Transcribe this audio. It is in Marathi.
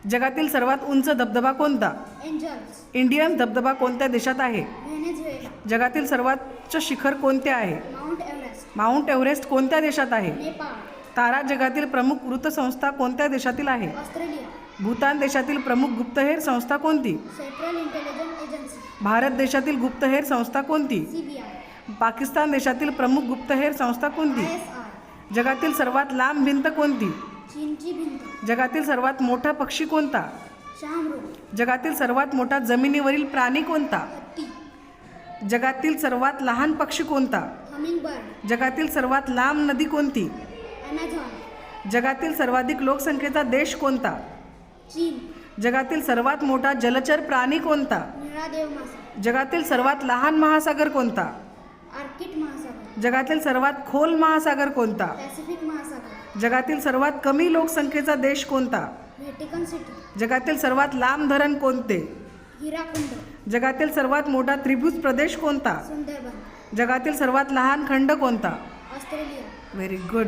जगातील सर्वात उंच धबधबा कोणता? एंजल्स. इंडियन धबधबा कोणत्या देशात आहे? व्हेनेझुएला. जगातील सर्वोच्च शिखर कोणते आहे? Mount Everest. माउंट एव्हरेस्ट कोणत्या देशात आहे? नेपाळ. तारा जगातील प्रमुख वृत्तसंस्था कोणत्या देशातील आहे? ऑस्ट्रेलिया. भूतान देशातील प्रमुख गुप्तहेर संस्था कोणती? Central intelligence agency. भारत देशातील गुप्तहेर संस्था कोणती? सीबीआय. पाकिस्तान देशातील प्रमुख गुप्तहेर संस्था कोणती? ISI. जगातील सर्वात लांब भिंत कोणती? चीनची भिंत. जगातील सर्वात मोठा पक्षी कोणता? शाहमृग. जगातील सर्वात मोठा जमिनीवरील प्राणी कोणता? हत्ती. जगातील सर्वात लहान पक्षी कोणता? हमिंगबर्ड. जगातील सर्वात लांब नदी कोणती? ॲमेझॉन. जगातील सर्वाधिक लोकसंख्येचा देश कोणता? चीन. जगातील सर्वात मोठा जलचर प्राणी कोणता? निळा देव मासा. जगातील सर्वात लहान महासागर कोणता? आर्किट महासागर. जगातील सर्वात खोल महासागर कोणता? पॅसिफिक महासागर. जगातील सर्वात कमी लोकसंख्येचा देश कोणता? Vatican city. जगातील सर्वात लांब धरण कोणते? हिराकुंड. जगातील सर्वात मोठा त्रिभुज प्रदेश कोणता? सुंदरबन. जगातील सर्वात लहान खंड कोणता? ऑस्ट्रेलिया. Very good.